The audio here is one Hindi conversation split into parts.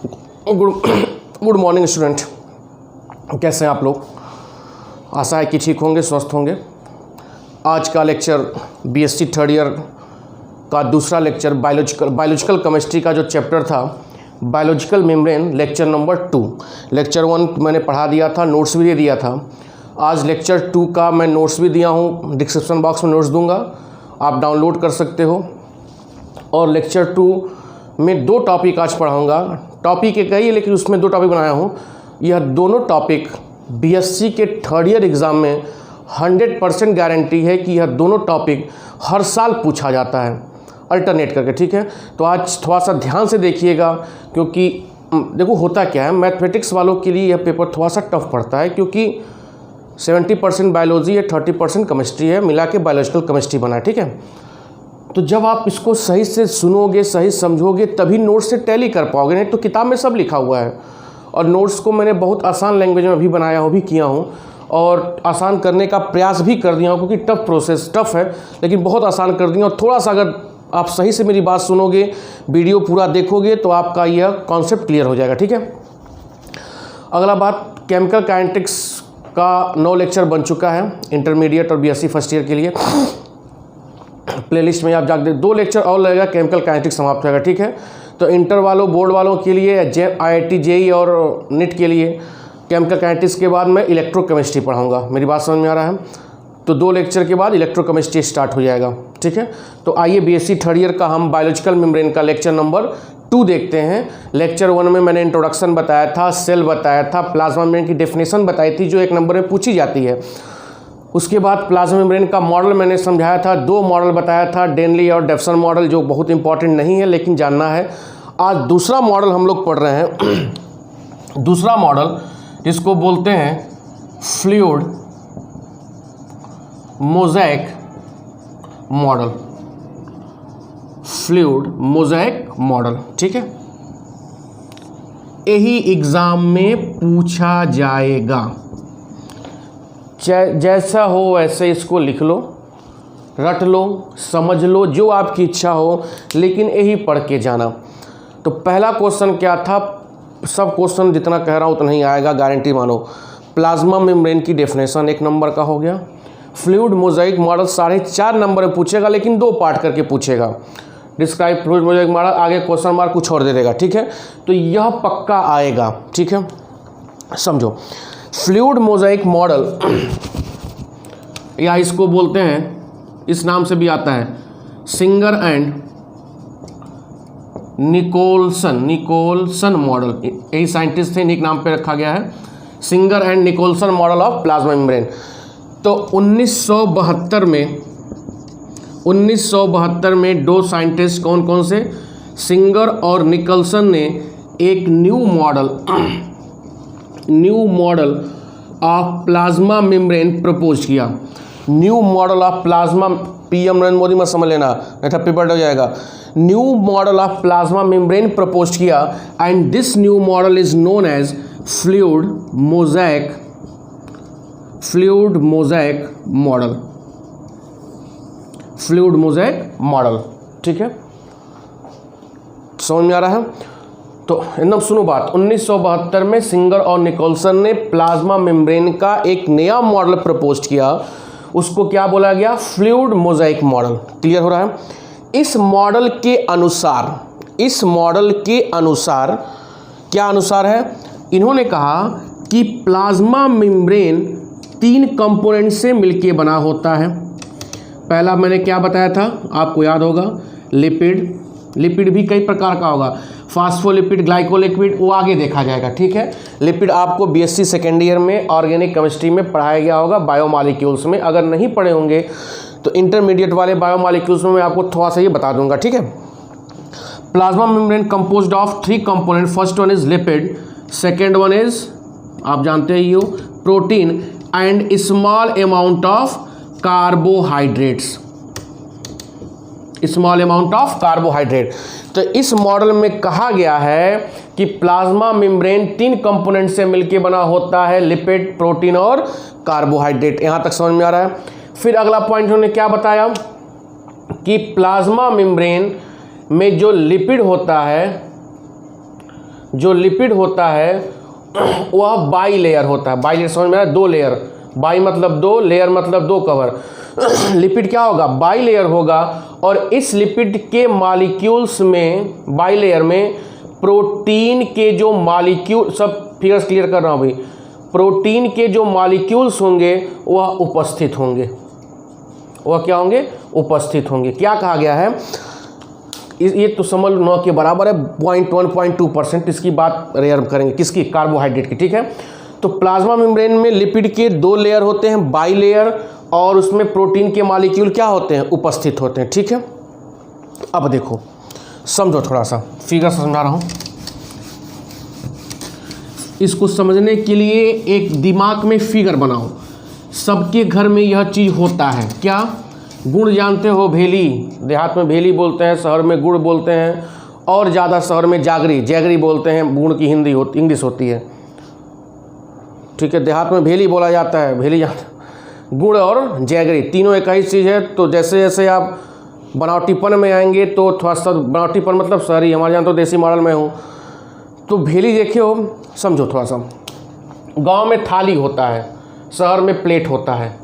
गुड मॉर्निंग स्टूडेंट, कैसे हैं आप लोग। आशा है कि ठीक होंगे, स्वस्थ होंगे। आज का लेक्चर बीएससी थर्ड ईयर का दूसरा लेक्चर बायोलॉजिकल केमिस्ट्री का जो चैप्टर था biological membrane, lecture number 2। Lecture 1 मैंने पढ़ा दिया था, नोट्स भी दे दिया था। आज लेक्चर 2 का मैं नोट्स भी दिया हूँ, डिस्क्रिप्शन बॉक्स में नोट्स दूंगा, आप डाउनलोड कर सकते हो। और लेक्चर 2 में 2 टॉपिक आज पढ़ाऊँगा। टॉपिक एक ही है लेकिन उसमें 2 टॉपिक बनाया हूँ। यह दोनों टॉपिक बीएससी के थर्ड ईयर एग्ज़ाम में 100% गारंटी है कि यह दोनों टॉपिक हर साल पूछा जाता है अल्टरनेट करके, ठीक है। तो आज थोड़ा सा ध्यान से देखिएगा, क्योंकि देखो होता क्या है, मैथमेटिक्स वालों के लिए यह पेपर थोड़ा सा टफ पड़ता है, क्योंकि 70% बायोलॉजी है, 30% केमिस्ट्री है, मिला के बायोलॉजिकल केमिस्ट्री बना है, ठीक है। तो जब आप इसको सही से सुनोगे, सही समझोगे, तभी नोट्स से टैली कर पाओगे, नहीं तो किताब में सब लिखा हुआ है। और नोट्स को मैंने बहुत आसान लैंग्वेज में भी बनाया हूँ, भी किया हूँ, और आसान करने का प्रयास भी कर दिया हूँ, क्योंकि टफ प्रोसेस टफ है लेकिन बहुत आसान कर दिया। और थोड़ा सा अगर आप सही से मेरी बात सुनोगे, वीडियो पूरा देखोगे, तो आपका यह कॉन्सेप्ट क्लियर हो जाएगा, ठीक है। अगला बात, केमिकल काइनेटिक्स का 9 लेक्चर बन चुका है इंटरमीडिएट और बीएससी फर्स्ट ईयर के लिए। प्लेलिस्ट में आप जाकर 2 लेक्चर और लगेगा, केमिकल काइनेटिक्स समाप्त होगा, ठीक है। तो इंटर वालों, बोर्ड वालों के लिए, IIT JEE और नीट के लिए केमिकल काइनेटिक्स के बाद मैं इलेक्ट्रोकेमिस्ट्री पढ़ाऊंगा। मेरी बात समझ में आ रहा है? तो 2 लेक्चर के बाद इलेक्ट्रोकेमिस्ट्री स्टार्ट हो जाएगा, ठीक है। तो आइए बीएससी थर्ड ईयर का हम बायोलॉजिकल मेम्ब्रेन का लेक्चर नंबर 2 देखते हैं। लेक्चर 1 में मैंने इंट्रोडक्शन बताया था, सेल बताया था, प्लाज्मा मेम्ब्रेन की डेफिनेशन बताई थी जो 1 नंबर में पूछी जाती है। उसके बाद प्लाज्मा मेम्ब्रेन का मॉडल मैंने समझाया था, 2 मॉडल बताया था, डेनली और डेफसन मॉडल, जो बहुत इंपॉर्टेंट नहीं है लेकिन जानना है। आज दूसरा मॉडल हम लोग पढ़ रहे हैं। दूसरा मॉडल जिसको बोलते हैं fluid mosaic model, fluid mosaic model, ठीक है। यही एग्जाम में पूछा जाएगा। जैसा हो वैसे इसको लिख लो, रट लो, समझ लो, जो आपकी इच्छा हो, लेकिन यही पढ़ के जाना। तो पहला क्वेश्चन क्या था, सब क्वेश्चन जितना कह रहा हूँ उतना ही आएगा, गारंटी मानो। प्लाज्मा मेम्ब्रेन की डेफिनेशन 1 नंबर का हो गया। फ्लूइड मोज़ेक मॉडल 4.5 नंबर में पूछेगा, लेकिन 2 पार्ट करके पूछेगा। डिस्क्राइब फ्लूइड मोज़ेक मॉडल, आगे क्वेश्चन मार्क कुछ और दे देगा, ठीक है। तो यह पक्का आएगा, ठीक है। समझो, फ्लूइड मोज़ेक मॉडल या इसको बोलते हैं, इस नाम से भी आता है, सिंगर एंड निकोलसन मॉडल। यही साइंटिस्ट थे, इन्हीं के नाम पे रखा गया है, Singer and Nicolson model of plasma membrane. तो 1972 में 2 साइंटिस्ट, कौन कौन से, सिंगर और निकोलसन, ने एक new model of plasma membrane propose किया। New model of plasma, PM Narendra Modi मत समझ लेना, नहीं तो पेपर हो जाएगा। New model of plasma membrane propose किया, and this new model is known as fluid mosaic model, ठीक है। समझ में आ रहा है? तो एकदम सुनो बात, 1972 में सिंगर और निकोलसन ने प्लाज्मा मेम्ब्रेन का एक नया मॉडल प्रपोज किया। उसको क्या बोला गया? Fluid mosaic model. क्लियर हो रहा है? इस मॉडल के अनुसार क्या अनुसार है? इन्होंने कहा कि प्लाज्मा मेम्ब्रेन 3 कंपोनेंट से मिलके बना होता है। पहला मैंने क्या बताया था, आपको याद होगा, लिपिड भी कई प्रकार का होगा, फास्फोलिपिड, ग्लाइकोलिपिड, वो आगे देखा जाएगा, ठीक है। लिपिड आपको बीएससी सेकेंड ईयर में ऑर्गेनिक केमिस्ट्री में पढ़ाया गया होगा, बायोमॉलिक्यूल्स में। अगर नहीं पढ़े होंगे तो इंटरमीडिएट वाले बायोमॉलिक्यूल्स में मैं आपको थोड़ा सा ये बता दूंगा, ठीक है। Plasma membrane composed of 3 component, first one is lipid, second one is, आप जानते ही हो, protein, and small amount of carbohydrates. तो इस मॉडल में कहा गया है कि प्लाज्मा मेम्ब्रेन 3 कंपोनेंट से मिलकर बना होता है, लिपिड, प्रोटीन और कार्बोहाइड्रेट। यहां तक समझ में आ रहा है? फिर अगला पॉइंट उन्होंने क्या बताया कि प्लाज्मा मेम्ब्रेन में जो लिपिड होता है जो लिपिड होता है वह बाई लेयर होता है। बाई लेयर समझ में आया, 2 लेयर, बाई मतलब 2, लेयर मतलब 2 कवर। लिपिड क्या होगा, बाई लेयर होगा, और इस लिपिड के मॉलिक्यूल्स में, बाई लेयर में प्रोटीन के जो मॉलिक्यूल, सब फिगर्स क्लियर कर रहा हूँ भाई, प्रोटीन के जो मॉलिक्यूल्स होंगे वह उपस्थित होंगे। वह क्या होंगे, उपस्थित होंगे। क्या कहा गया है, ये तो समझ लो 9 के बराबर है, 0.1-0.2%। इसकी बात रेयर करेंगे, किसकी, कार्बोहाइड्रेट की, ठीक है। तो प्लाज्मा मेम्ब्रेन में लिपिड के 2 लेयर होते हैं, बाई लेयर, और उसमें प्रोटीन के मॉलिक्यूल क्या होते हैं, उपस्थित होते हैं, ठीक है। अब देखो समझो, थोड़ा सा फिगर समझा रहा हूँ। इसको समझने के लिए एक दिमाग में फिगर बनाओ। सबके घर में यह चीज़ होता है, क्या, गुड़ जानते हो, भेली, देहात में भेली बोलते हैं, शहर में गुड़ बोलते हैं, और ज़्यादा शहर में जैगरी बोलते हैं, गुड़ की इंग्लिश होती है, ठीक है। देहात में भेली बोला जाता है, भेली जानते, गुड़ और जैगरी तीनों एक ही चीज़ है। तो जैसे जैसे आप बनावटीपन में आएंगे तो थोड़ा सा, बनावटीपन मतलब शहरी, हमारे यहाँ तो देसी मॉडल में हूँ। तो भेली देखे हो, समझो थोड़ा सा। गांव में थाली होता है, शहर में प्लेट होता है।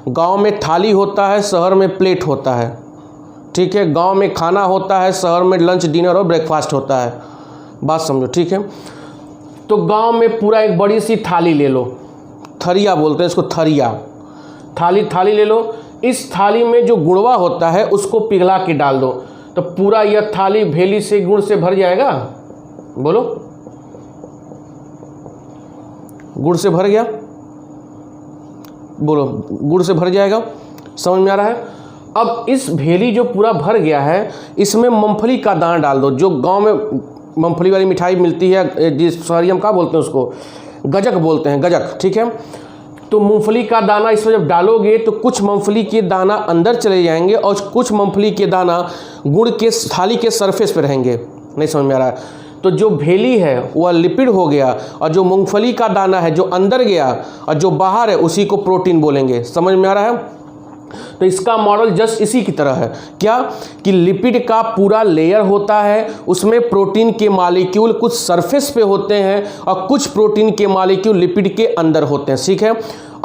गांव में थाली होता है, शहर में प्लेट होता है, ठीक है। गांव में खाना होता है, शहर में लंच, डिनर और ब्रेकफास्ट होता है। बात समझो, ठीक है। तो गांव में पूरा एक बड़ी सी थाली ले लो, थरिया बोलते हैं इसको, थरिया, थाली ले लो। इस थाली में जो गुड़वा होता है उसको पिघला के डाल दो, तो पूरा यह थाली भेली से, गुड़ से भर जाएगा। बोलो, गुड़ से भर गया, बोलो, गुड़ से भर जाएगा। समझ में आ रहा है। अब इस भेली जो पूरा भर गया है, इसमें मूंगफली का दाना डाल दो। जो गांव में मूंगफली वाली मिठाई मिलती है, जिस शहरी हम क्या बोलते हैं उसको, गजक बोलते हैं, गजक, ठीक है। तो मूंगफली का दाना इसमें जब डालोगे तो कुछ मूंगफली के दाना अंदर चले जाएंगे और कुछ मूंगफली के दाना गुड़ के थाली के सरफेस पे रहेंगे। नहीं समझ में आ रहा है। तो जो भेली है वह लिपिड हो गया, और जो मूंगफली का दाना है जो अंदर गया और जो बाहर है उसी को प्रोटीन बोलेंगे। समझ में आ रहा है। तो इसका मॉडल जस्ट इसी की तरह है, क्या, कि लिपिड का पूरा लेयर होता है, उसमें प्रोटीन के मॉलिक्यूल कुछ सरफेस पे होते हैं और कुछ प्रोटीन के मॉलिक्यूल लिपिड के अंदर होते हैं, ठीक है।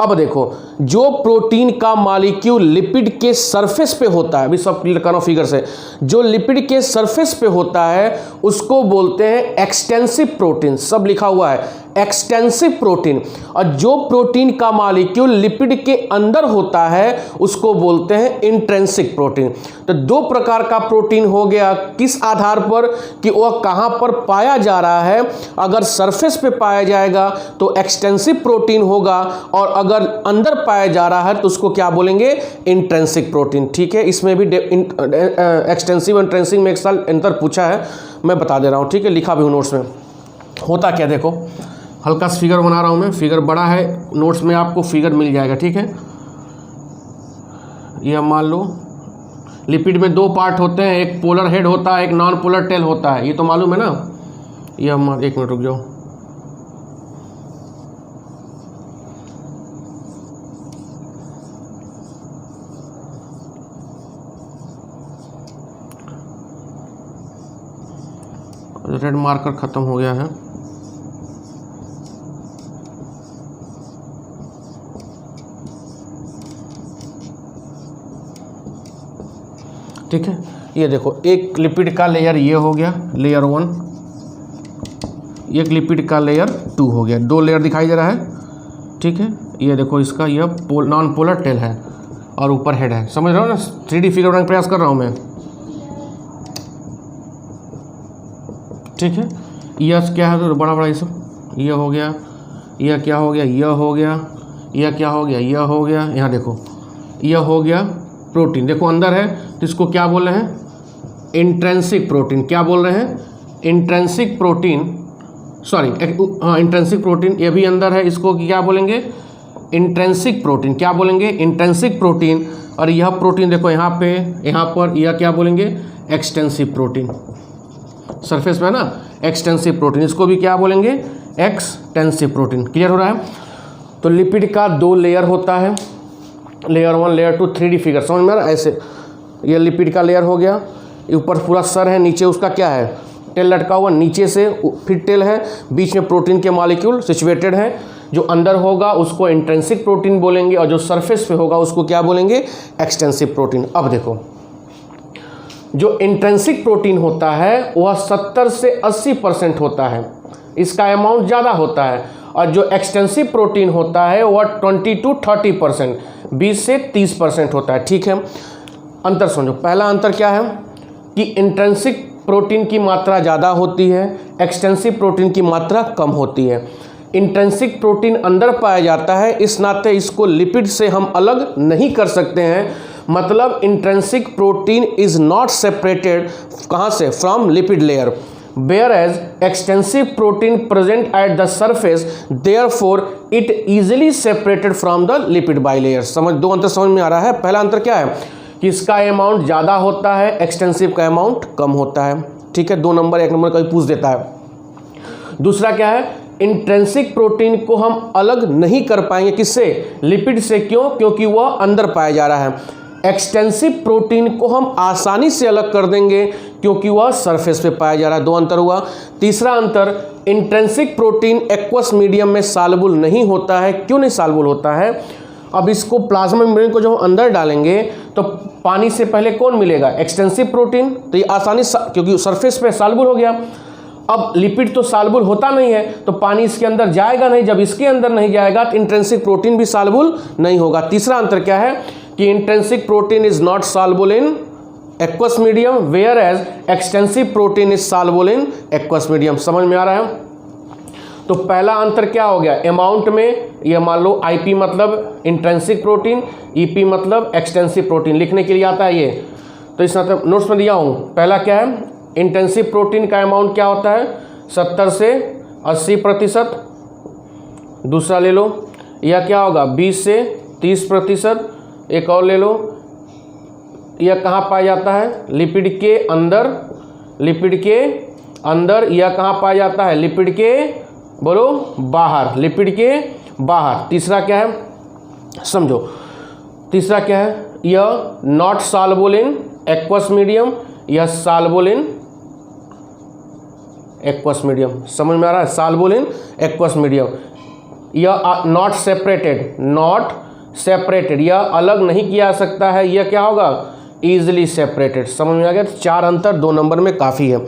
अब देखो, जो प्रोटीन का मॉलिक्यूल लिपिड के सरफेस पे होता है, अभी सब क्लियर करो फिगर से, जो लिपिड के सरफेस पे होता है उसको बोलते हैं एक्सटेंसिव प्रोटीन। सब लिखा हुआ है, एक्सटेंसिव प्रोटीन। और जो प्रोटीन का मॉलिक्यूल लिपिड के अंदर होता है उसको बोलते हैं इंट्रिंसिक प्रोटीन। तो 2 प्रकार का प्रोटीन हो गया, किस आधार पर, कि वह कहां पर पाया जा रहा है। अगर सरफेस पे पाया जाएगा तो एक्सटेंसिव प्रोटीन होगा, और अगर अंदर पाया जा रहा है तो उसको क्या बोलेंगे, इंट्रिंसिक प्रोटीन, ठीक है। इसमें भी एक्सटेंसिव और इंट्रिंसिक में एक साल अंतर पूछा है, मैं बता दे रहा हूं, ठीक है, लिखा भी हूं नोट्स में। होता क्या, देखो हल्का सा फिगर बना रहा हूं मैं, फिगर बड़ा है, नोट्स में आपको फिगर मिल जाएगा, ठीक है। यह मान लो लिपिड में 2 पार्ट होते हैं, एक पोलर हेड होता है, एक नॉन पोलर टेल होता है, ये तो मालूम है ना। यह 1 मिनट रुक जाओ, रेड मार्कर ख़त्म हो गया है। ठीक है, ये देखो, एक लिपिड का लेयर ये हो गया, लेयर 1, एक लिपिड का लेयर 2 हो गया, 2 लेयर दिखाई दे रहा है, ठीक है। ये देखो, इसका यह नॉन पोलर टेल है और ऊपर हेड है। समझ रहे हो ना, 3D फिगर बनाने का प्रयास कर रहा हूँ मैं, ठीक है। यह क्या है, तो बड़ा बड़ा ये सब, यह हो गया, यह क्या हो गया, यह हो गया, यह क्या हो गया, यह हो गया। यहाँ देखो, यह हो गया प्रोटीन, देखो अंदर है, तो इसको क्या बोल रहे हैं, इंट्रिंसिक प्रोटीन। क्या बोल रहे हैं, इंट्रिंसिक प्रोटीन, सॉरी, हाँ इंट्रिंसिक प्रोटीन। ये भी अंदर है, इसको क्या बोलेंगे, इंट्रिंसिक प्रोटीन। क्या बोलेंगे, इंट्रिंसिक प्रोटीन। और यह प्रोटीन देखो यहाँ पे, यहाँ पर, यह क्या बोलेंगे, एक्सटेंसिव प्रोटीन। सरफेस में है ना, एक्सटेंसिव प्रोटीन, इसको भी क्या बोलेंगे, एक्सटेंसिव प्रोटीन। क्लियर हो रहा है। तो लिपिड का 2 लेयर होता है, लेयर 1, लेयर 2, 3D फिगर समझ में आ रहा है। ऐसे ये लिपिड का लेयर हो गया, ऊपर पूरा सर है, नीचे उसका क्या है, टेल लटका हुआ, नीचे से फिर टेल है, बीच में प्रोटीन के मॉलिक्यूल सिचुएटेड हैं। जो अंदर होगा उसको इंट्रिंसिक प्रोटीन बोलेंगे और जो सरफेस पे होगा उसको क्या बोलेंगे, एक्सटेंसिव प्रोटीन। अब देखो, जो इंट्रिंसिक प्रोटीन होता है वह 70 से 80% होता है, इसका अमाउंट ज़्यादा होता है, और जो एक्सटेंसिव प्रोटीन होता है वह 20 to 30%, 20 से 30% होता है। ठीक है, अंतर समझो। पहला अंतर क्या है कि इंट्रिंसिक प्रोटीन की मात्रा ज़्यादा होती है, एक्सटेंसिव प्रोटीन की मात्रा कम होती है। इंट्रिंसिक प्रोटीन अंदर पाया जाता है, इस नाते इसको लिपिड से हम अलग नहीं कर सकते हैं। मतलब intrinsic protein is not separated कहाँ से, from lipid layer, whereas extensive protein present at the surface, therefore it easily separated from the lipid bilayer। समझ, दो अंतर समझ में आ रहा है। पहला अंतर क्या है कि इसका अमाउंट ज़्यादा होता है, एक्सटेंसिव का अमाउंट कम होता है। ठीक है, 2 नंबर 1 नंबर कभी पूछ देता है। दूसरा क्या है, इंट्रिंसिक प्रोटीन को हम अलग नहीं कर पाएंगे, किससे, लिपिड से। क्यों, क्योंकि वह अंदर पाया जा रहा है। एक्सटेंसिव प्रोटीन को हम आसानी से अलग कर देंगे क्योंकि वह सरफेस पे पाया जा रहा है। 2 अंतर हुआ। तीसरा अंतर, इंट्रिंसिक प्रोटीन एक्वस मीडियम में सॉल्युबल नहीं होता है। क्यों नहीं सॉल्युबल होता है, अब इसको प्लाज्मा मेम्ब्रेन को जब हम अंदर डालेंगे तो पानी से पहले कौन मिलेगा, एक्सटेंसिव प्रोटीन, तो ये आसानी क्योंकि सरफेस पे सॉल्युबल हो गया। अब लिपिड तो सॉल्युबल होता नहीं है तो पानी इसके अंदर जाएगा नहीं, जब इसके अंदर नहीं जाएगा तो इंट्रिंसिक प्रोटीन भी सॉल्युबल नहीं होगा। तीसरा अंतर क्या है कि intrinsic protein is not soluble in aqueous medium, whereas extensive protein is soluble in aqueous medium. समझ में आ रहा है। तो पहला अंतर क्या हो गया, अमाउंट में, ये मान लो आईपी मतलब इंट्रिंसिक प्रोटीन, ईपी मतलब एक्सटेंसिव प्रोटीन, लिखने के लिए आता है ये, तो इस मतलब नोट्स में दिया हूँ। पहला क्या है, इंटेंसिव प्रोटीन का अमाउंट क्या होता है, 70 से 80%। दूसरा ले लो, यह क्या होगा, 20 से 30%। एक और ले लो, यह कहाँ पाया जाता है, लिपिड के अंदर, लिपिड के अंदर। यह कहाँ पाया जाता है, लिपिड के, बोलो, बाहर, लिपिड के बाहर। तीसरा क्या है, समझो, तीसरा क्या है, यह not soluble in aqueous medium, यह सॉल्युबल इन एक्वस मीडियम। समझ में आ रहा है, सॉल्युबल इन एक्वस मीडियम। यह नॉट सेपरेटेड, नॉट सेपरेटेड, यह अलग नहीं किया जा सकता है। यह क्या होगा, इजीली सेपरेटेड। समझ में आ गया। 4 अंतर 2 नंबर में काफ़ी है।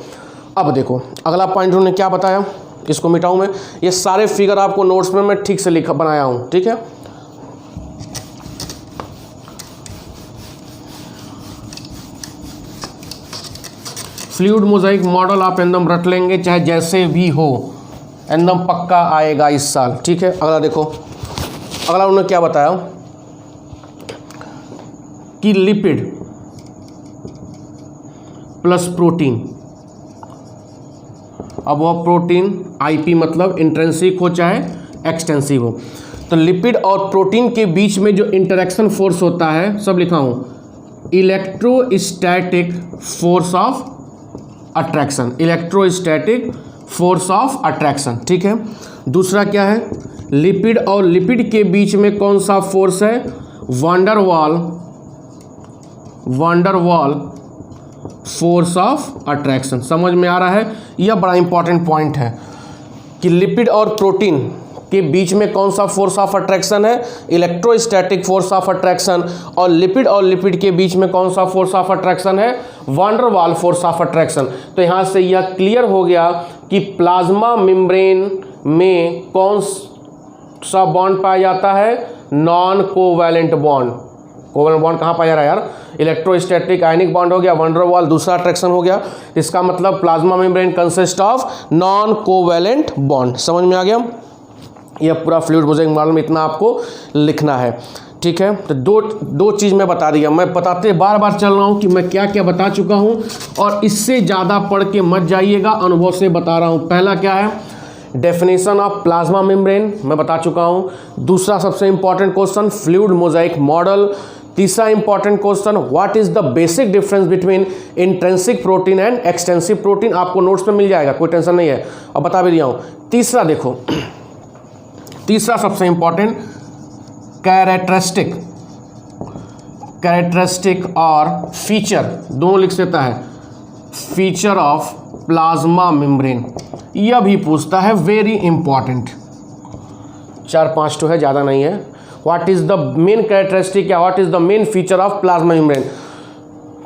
अब देखो अगला पॉइंट उन्होंने क्या बताया, इसको मिटाऊं मैं। ये सारे फिगर आपको नोट्स में मैं ठीक से लिखा बनाया हूँ, ठीक है। फ्लूइड मोजाइक मॉडल आप एकदम रट लेंगे, चाहे जैसे भी हो, एकदम पक्का आएगा इस साल, ठीक है। अगला देखो, अगला उन्होंने क्या बताया कि लिपिड प्लस प्रोटीन, अब वह प्रोटीन आईपी मतलब इंट्रिंसिक हो चाहे एक्सटेंसिव हो, तो लिपिड और प्रोटीन के बीच में जो इंटरेक्शन फोर्स होता है, सब लिखा हूँ, electrostatic force of attraction, electrostatic force of attraction, ठीक है। दूसरा क्या है, लिपिड और लिपिड के बीच में कौन सा फोर्स है, van der Waal, van der Waal force of attraction. समझ में आ रहा है। यह बड़ा इंपॉर्टेंट पॉइंट है कि लिपिड और प्रोटीन के बीच में कौन सा फोर्स ऑफ अट्रैक्शन है, इलेक्ट्रोस्टैटिक फोर्स ऑफ अट्रैक्शन, और लिपिड के बीच में कौन सा फोर्स ऑफ अट्रैक्शन है, वांडरवाल फोर्स ऑफ अट्रैक्शन। तो यहाँ से यह क्लियर हो गया कि प्लाज्मा मेम्ब्रेन में कौन सा बॉन्ड पाया जाता है, non covalent bond. Covalent bond कहाँ पाया जा रहा है यार, इलेक्ट्रोस्टैटिक आयनिक बॉन्ड हो गया, वांडरवाल दूसरा अट्रैक्शन हो गया। इसका मतलब plasma membrane consist of non covalent bond. समझ में आ गया। यह पूरा फ्लूइड मोजाइक मॉडल में इतना आपको लिखना है, ठीक है। तो दो चीज़ मैं बता दिया, मैं बताते बार बार चल रहा हूँ कि मैं क्या क्या बता चुका हूँ, और इससे ज़्यादा पढ़ के मत जाइएगा, अनुभव से बता रहा हूँ। पहला क्या है, डेफिनेशन ऑफ प्लाज्मा मेम्ब्रेन मैं बता चुका हूँ। दूसरा सबसे important question, fluid mosaic model. तीसरा important question, what is the basic difference between intrinsic protein and extensive protein. आपको नोट्स में मिल जाएगा, कोई टेंशन नहीं है, और बता भी दिया हूँ। तीसरा देखो, तीसरा सबसे इंपॉर्टेंट, कैरेक्टरिस्टिक और फीचर, दोनों लिख देता है, फीचर ऑफ प्लाज्मा मेम्ब्रेन, यह भी पूछता है, वेरी इंपॉर्टेंट। 4-5 तो है, ज़्यादा नहीं है। What is the main characteristic या what is the main feature of plasma membrane.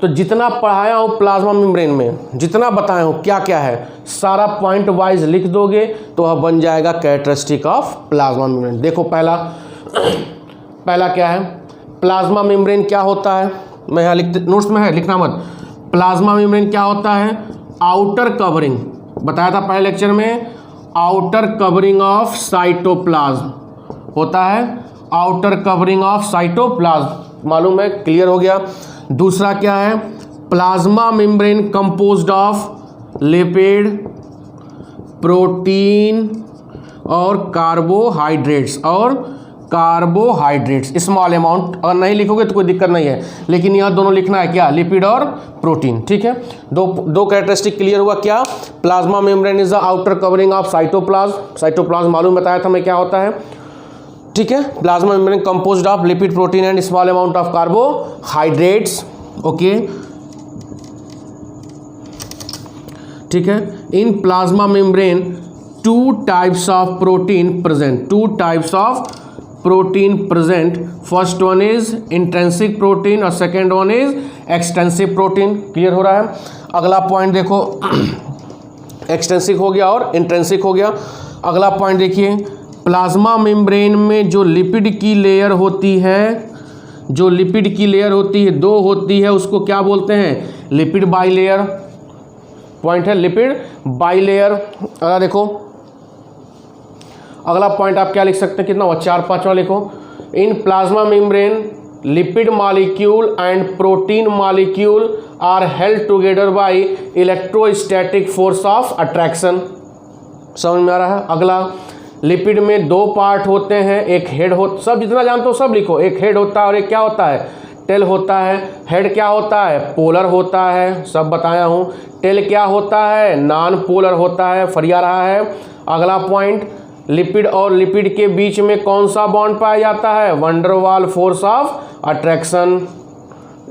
तो जितना पढ़ाया हूँ प्लाज्मा मेम्ब्रेन में, जितना बताया हूँ क्या क्या है, सारा पॉइंट वाइज लिख दोगे तो वह बन जाएगा कैरेक्टरिस्टिक ऑफ प्लाज्मा मेम्ब्रेन। देखो पहला क्या है, प्लाज्मा मेम्ब्रेन क्या होता है, मैं यहाँ लिख, नोट्स में है, लिखना मत। प्लाज्मा मेम्ब्रेन क्या होता है, आउटर कवरिंग, बताया था पहले लेक्चर में, आउटर कवरिंग ऑफ साइटोप्लाज्म होता है, आउटर कवरिंग ऑफ साइटोप्लाज्म, मालूम है, क्लियर हो गया। दूसरा क्या है, plasma membrane composed of lipid, protein और कार्बोहाइड्रेट्स, स्मॉल अमाउंट। अगर नहीं लिखोगे तो कोई दिक्कत नहीं है, लेकिन यहाँ दोनों लिखना है, क्या, लिपिड और प्रोटीन, ठीक है। दो कैरेक्टरिस्टिक क्लियर हुआ। क्या, plasma membrane is the outer covering of cytoplasm मालूम बताया था मैं क्या होता है, ठीक है। Plasma membrane composed of lipid, protein and small amount of carbohydrates, okay, ठीक है। In plasma membrane two types of protein present, first one is intrinsic protein और second one is extensive protein. Clear हो रहा है। अगला पॉइंट देखो, एक्सटेंसिक हो गया और इंट्रिंसिक हो गया। अगला पॉइंट देखिए, प्लाज्मा मेम्ब्रेन में जो लिपिड की लेयर होती है, दो होती है, उसको क्या बोलते हैं, लिपिड बाइलेयर। पॉइंट है लिपिड बाइलेयर। अगला देखो, अगला पॉइंट आप क्या लिख सकते हैं, कितना हुआ, 4-5वां लिखो। In plasma membrane lipid molecule and protein molecule are held together by electrostatic force of attraction. समझ में आ रहा है। अगला, लिपिड में 2 पार्ट होते हैं, एक हेड हो, सब जितना जानते हो सब लिखो, एक हेड होता है और एक क्या होता है, टेल होता है। हेड क्या होता है, पोलर होता है, सब बताया हूँ। टेल क्या होता है, नॉन पोलर होता है, फरिया रहा है। अगला पॉइंट, लिपिड और लिपिड के बीच में कौन सा बॉन्ड पाया जाता है, वैन डर वाल फोर्स ऑफ अट्रैक्शन।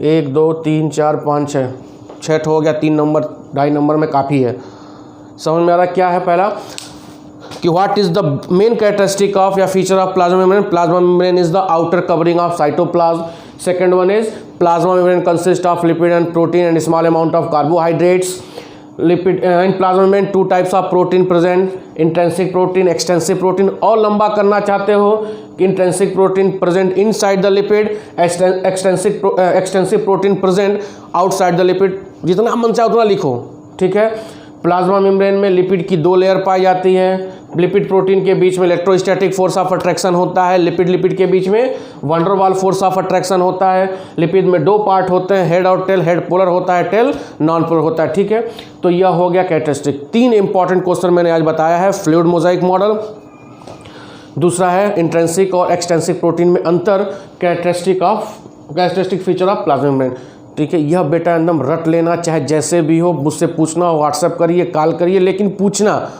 1 2 3 4 5 6 हो गया, 3 नंबर 2.5 नंबर में काफ़ी है। समझ में आ रहा क्या है। पहला कि what is the main characteristic of या feature of plasma membrane is the outer covering of cytoplasm. Second one is plasma membrane consist of lipid and protein and small amount of carbohydrates. Lipid in plasma membrane 2 types of protein present, intrinsic protein, extensive protein. और लंबा करना चाहते हो, intrinsic protein present inside the lipid, extensive protein present outside the lipid. जितना मन चाहे उतना लिखो, ठीक है। प्लाज्मा मेम्ब्रेन में लिपिड की 2 लेयर पाई जाती है। लिपिड प्रोटीन के बीच में इलेक्ट्रोस्टैटिक फोर्स ऑफ अट्रैक्शन होता है, लिपिड के बीच में वैन डर वाल फोर्स ऑफ अट्रैक्शन होता है। लिपिड में 2 पार्ट होते हैं, हेड और टेल। हेड पोलर होता है, टेल नॉन पोलर होता है, ठीक है। तो यह हो गया कैरेक्टरिस्टिक। 3 इंपॉर्टेंट क्वेश्चन मैंने आज बताया है। फ्लूइड मोजाइक मॉडल, दूसरा है इंट्रिंसिक और एक्सटेंसिक प्रोटीन में अंतर, characteristic feature of plasma membrane, ठीक है। यह बेटा एकदम रट लेना, चाहे जैसे भी हो, मुझसे पूछना, व्हाट्सएप करिए, कॉल करिए, लेकिन पूछना,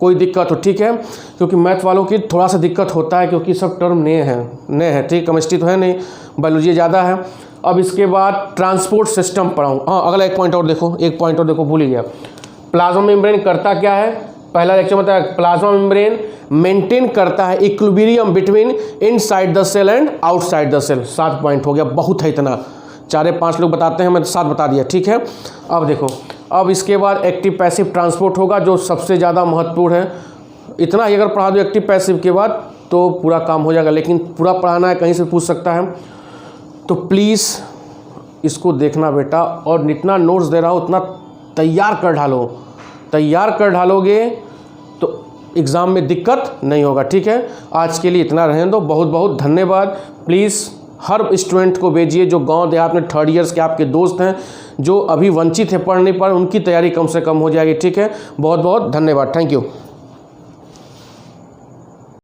कोई दिक्कत हो, ठीक है। क्योंकि मैथ वालों की थोड़ा सा दिक्कत होता है, क्योंकि सब टर्म नए हैं, ठीक। केमिस्ट्री तो है नहीं, बायोलॉजी ज़्यादा है। अब इसके बाद ट्रांसपोर्ट सिस्टम पढ़ाऊँ। हाँ, अगला एक पॉइंट और देखो, भूल ही गया। प्लाज्मा मेम्ब्रेन करता क्या है, पहला लेक्चर बताया। प्लाज्मा मेम्ब्रेन मेंटेन करता है equilibrium between inside the cell and outside the cell. 7 point हो गया, बहुत है इतना, 4-5 लोग बताते हैं, मैं 7 बता दिया, ठीक है। अब देखो, अब इसके बाद एक्टिव पैसिव ट्रांसपोर्ट होगा, जो सबसे ज़्यादा महत्वपूर्ण है। इतना ही अगर पढ़ा दो एक्टिव पैसिव के बाद तो पूरा काम हो जाएगा, लेकिन पूरा पढ़ाना है, कहीं से पूछ सकता है। तो प्लीज़ इसको देखना बेटा, और जितना नोट्स दे रहा हो उतना तैयार कर ढालोगे तो एग्ज़ाम में दिक्कत नहीं होगा, ठीक है। आज के लिए इतना रहने दो, बहुत बहुत धन्यवाद। प्लीज़ हर स्टूडेंट को भेजिए जो गांव देहात में 3rd ईयर्स के आपके दोस्त हैं, जो अभी वंचित है पढ़ने पर, उनकी तैयारी कम से कम हो जाएगी, ठीक है। बहुत बहुत धन्यवाद, थैंक यू।